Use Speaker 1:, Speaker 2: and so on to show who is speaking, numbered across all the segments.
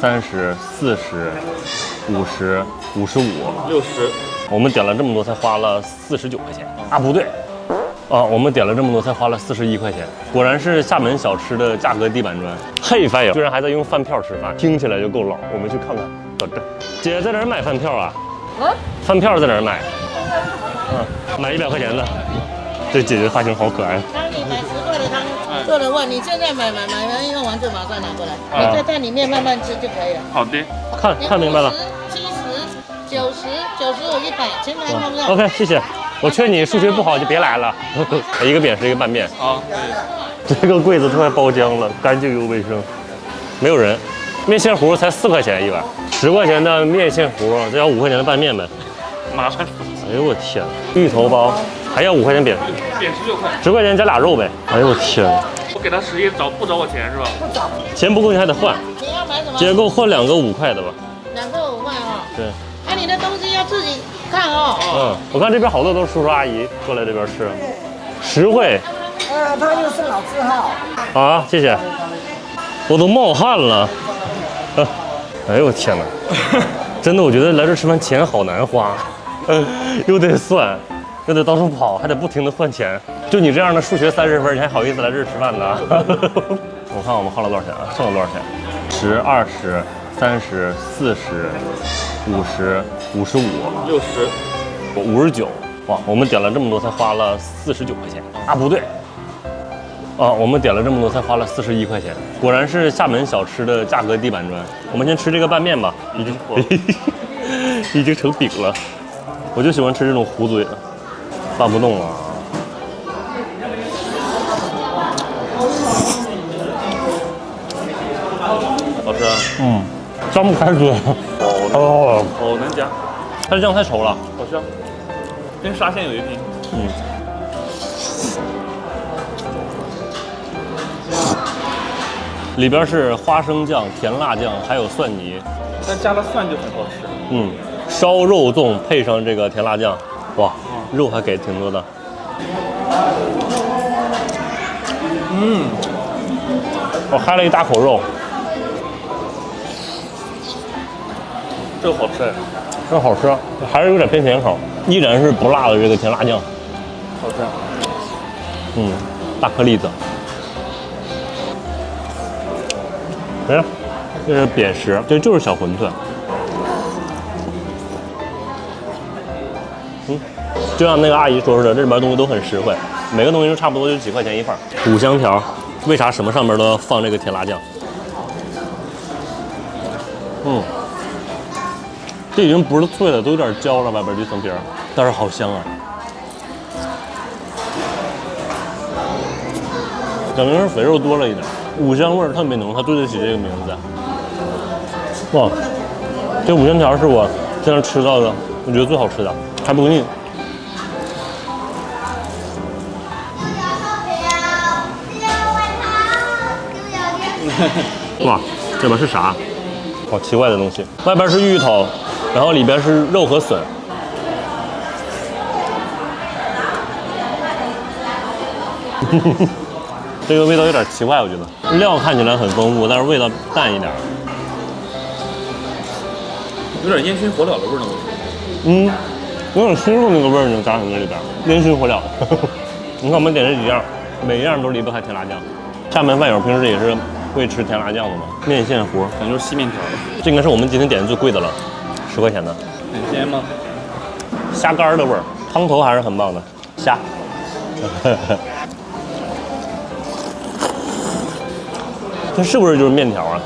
Speaker 1: 30、40、50、55、
Speaker 2: 60。
Speaker 1: 我们点了这么多，才花了49块钱啊！不对，啊，我们点了这么多，才花了41块钱。果然是厦门小吃的价格地板砖。嘿，饭友居然还在用饭票吃饭，听起来就够老。我们去看看，等着。姐在哪儿买饭票啊？饭票在哪儿买？买100块钱的。这姐姐发型好可爱。
Speaker 3: 当你买10块的汤，做了问你现在买完用完就马上拿过来，你在店里面慢慢吃就可以了。
Speaker 2: 好的，
Speaker 1: 看明白了。
Speaker 3: 70、90、95、100，全部看不到。
Speaker 1: OK， 谢谢。我劝你数学不好就别来了。一个扁食，一个拌面。
Speaker 2: 好，
Speaker 1: 这个柜子都快包浆了，干净又卫生。没有人。面线糊才4块钱一碗，10块钱的面线糊，再要5块钱的拌面呗。
Speaker 2: 麻烦死了。
Speaker 1: 哎呦我天，芋头包还要5块钱扁
Speaker 2: 16块
Speaker 1: ，10块钱加俩肉呗。哎呦我天，
Speaker 2: 我给他11不找我钱是吧？
Speaker 3: 不找。
Speaker 1: 钱不够你还得换。
Speaker 3: 你要买什么？
Speaker 1: 姐给我换2个5块的吧。
Speaker 3: 2个5块啊。
Speaker 1: 对。
Speaker 3: 那你的东西要自己看哦。
Speaker 1: 我看这边好多都是叔叔阿姨过来这边吃，实惠。
Speaker 3: 他又是老字号。
Speaker 1: 啊，谢谢。我都冒汗了。哎呦我天哪！真的，我觉得来这吃饭钱好难花，又得算，又得到处跑，还得不停的换钱。就你这样的数学30分，你还好意思来这儿吃饭呢？我看我们花了多少钱啊？剩了多少钱？10、20、30、40、50、55、
Speaker 2: 60、
Speaker 1: 59。哇，我们点了这么多，才花了49块钱啊！不对。啊，我们点了这么多，才花了41块钱。果然是厦门小吃的价格地板砖。我们先吃这个拌面吧，已经成饼了。我就喜欢吃这种糊嘴的，拌不动啊。
Speaker 2: 好吃啊。
Speaker 1: 张不开嘴。
Speaker 2: 好难夹。
Speaker 1: 它这酱太稠了，
Speaker 2: 好香，跟沙县有一拼。
Speaker 1: 里边是花生酱、甜辣酱，还有蒜泥。
Speaker 2: 但加了蒜就很好吃。
Speaker 1: 烧肉粽配上这个甜辣酱，哇，肉还给挺多的。我嗨了一大口肉。
Speaker 2: 这个好吃，
Speaker 1: 这好吃，还是有点偏甜口，依然是不辣的这个甜辣酱，
Speaker 2: 好吃。
Speaker 1: 大颗粒子。哎，这是扁食，这就是小馄饨。就像那个阿姨说的，这里边东西都很实惠，每个东西都差不多就几块钱一份。五香条，为啥什么上面都要放这个甜辣酱？这已经不是脆了，都有点焦了，外边这层皮儿，但是好香啊！感觉是肥肉多了一点，五香味儿特别浓，它对得起这个名字。哇，这五香条是我现在吃到的，我觉得最好吃的，还不腻。哇，这边是啥？好奇怪的东西，外边是芋头，然后里边是肉和笋。这个味道有点奇怪，我觉得料看起来很丰富，但是味道淡一点，
Speaker 2: 有点烟熏火燎的味儿呢。
Speaker 1: 有点熏肉那个味儿呢，加在这里边，烟熏火燎。你看我们点这几样，每一样都离不开甜辣酱。厦门饭友平时也是会吃甜辣酱的吗？面线糊，
Speaker 2: 感觉是细面条。
Speaker 1: 这应该是我们今天点的最贵的了，10块钱的。
Speaker 2: 很鲜吗？
Speaker 1: 虾干的味儿，汤头还是很棒的，虾。这是不是就是面条啊？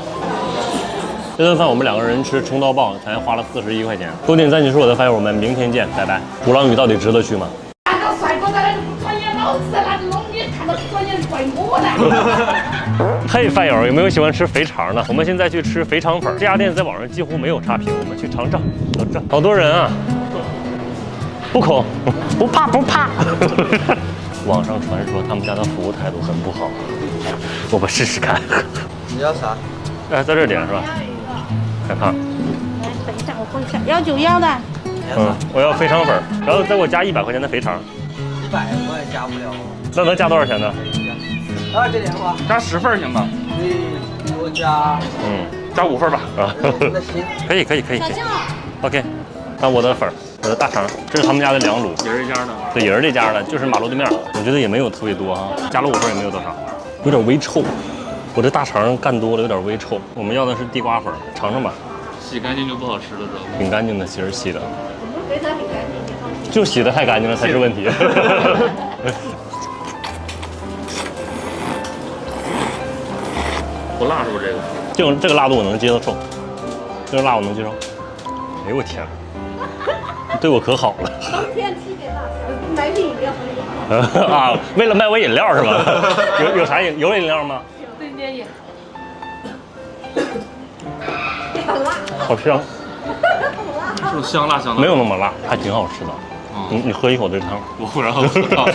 Speaker 1: 这顿饭我们2个人吃撑到爆，才花了41块钱。多点赞就是我的饭友，我们明天见，拜拜。鼓浪屿到底值得去吗？
Speaker 4: 看到帅哥在那穿越老子在那弄你，看到专业怪我呢。
Speaker 1: 嘿，饭友有没有喜欢吃肥肠的？我们现在去吃肥肠粉，这家店在网上几乎没有差评，我们去尝尝。好多人啊，不抠，不怕不怕。网上传说他们家的服务态度很不好，我们试试看。
Speaker 5: 你要啥？
Speaker 1: 哎，在这点是吧？害怕。
Speaker 4: 来，等一下，我问一下，要9要的。
Speaker 1: 我要肥肠粉，然后再给我加100块钱的肥肠。
Speaker 5: 100我也加不了。
Speaker 1: 那能加多少钱呢？
Speaker 5: 这点吧。
Speaker 2: 加10份行吧？
Speaker 5: 可以多加。
Speaker 1: 加5份吧。啊，
Speaker 5: 那行，
Speaker 1: 可以。OK， 那我的粉儿，我的大肠，这是他们家的凉卤，
Speaker 2: 也是这家的。
Speaker 1: 对，也是这家的，就是马路对面。我觉得也没有特别多哈，加了5份也没有多少，有点微臭。我这大肠干多了，有点微臭。我们要的是地瓜粉，尝尝吧。
Speaker 2: 洗干净就不好吃了，知道吗？
Speaker 1: 挺干净的，其实洗的，就洗的太干净了才是问题。
Speaker 2: 不辣是不是这个？
Speaker 1: 这个辣度我能接受，这个辣我能接受。哎呦我天，你对我可好了。
Speaker 4: 冬天吃点辣，买瓶饮料喝一下。
Speaker 1: 啊，为了卖我饮料是吧？有啥有饮料吗？
Speaker 4: 有对面有。
Speaker 1: 好香，
Speaker 2: 是不是香辣？
Speaker 1: 没有那么辣，还挺好吃的。你喝一口这汤，
Speaker 2: 我忽然好吃到。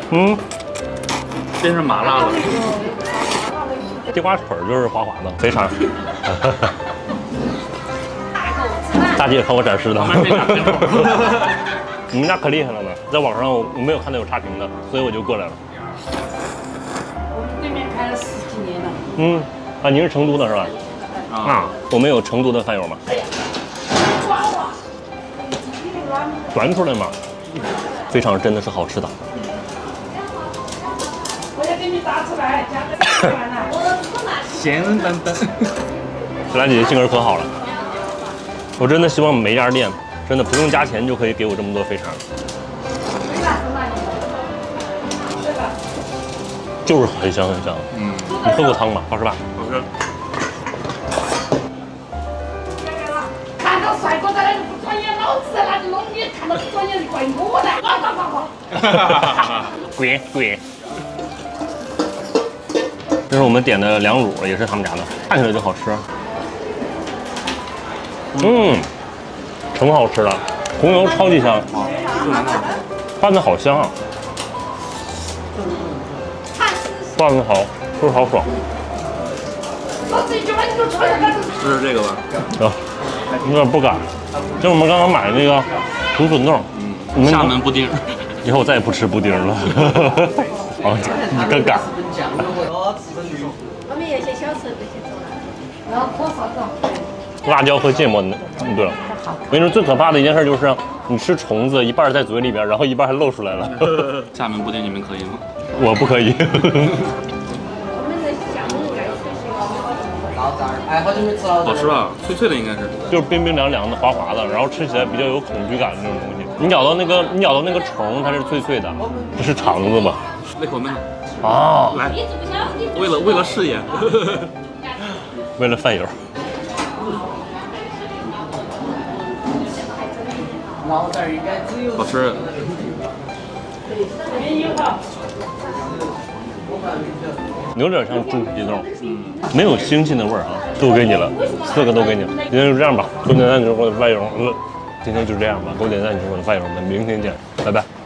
Speaker 1: 嗯，
Speaker 2: 真是麻辣的。
Speaker 1: 地瓜粉就是滑滑的，肥肠。大姐看我展示的。你们家可厉害了呢，在网上我没有看到有差评的，所以我就过来了。
Speaker 4: 我们对面开了10几年了。
Speaker 1: 嗯，啊，您是成都的是吧？啊，我们有成都的饭友吗？端出来嘛，肥肠真的是好吃的。
Speaker 4: 我要给你打出来，加个完了。
Speaker 2: 咸淡淡。
Speaker 1: 这兰姐姐性格可好了，我真的希望每一家店真的不用加钱就可以给我这么多肥肠，就是很香很香。嗯，你喝过汤吗？好吃吧？
Speaker 2: 好吃。
Speaker 4: 看到帅哥在那里不专业，老子在那里弄你，看到不专业就怪我的。
Speaker 1: 滚！这是我们点的凉卤，也是他们家的，看起来就好吃。挺好吃的，红油超级香，拌的好香啊，拌的好，吃好爽。
Speaker 2: 试试这个吧。
Speaker 1: 啊，有点不敢，就我们刚刚买的那个土笋冻，
Speaker 2: 厦门布丁。
Speaker 1: 以后我再也不吃布丁了。啊，一个杆。
Speaker 4: 我们有些小吃这些做了，然后火烧肉。
Speaker 1: 辣椒和芥末，对了，我跟你说最可怕的一件事就是你吃虫子一半在嘴里边，然后一半还露出来了。
Speaker 2: 厦门布丁你们可以吗？
Speaker 1: 我不可以。
Speaker 4: 我们的厦门盖脆脆的。
Speaker 5: 老渣儿，哎，好久没吃了。
Speaker 2: 好吃吧？脆脆的应该是。
Speaker 1: 就是冰冰凉凉的、滑滑的，然后吃起来比较有恐惧感的那种东西。你咬到那个虫，它是脆脆的，这是肠子吧？
Speaker 2: 那口面。
Speaker 1: 啊，
Speaker 2: 来，为了事业，
Speaker 1: 为了饭友。
Speaker 5: 老渣儿应该只有。
Speaker 2: 好吃。
Speaker 1: 有点像猪皮冻，没有腥气的味儿啊，都给你了，4个都给你了。今天就这样吧，狗点赞你是我的饭友，今天就这样吧，狗点赞你是我的饭友们，明天见，拜拜。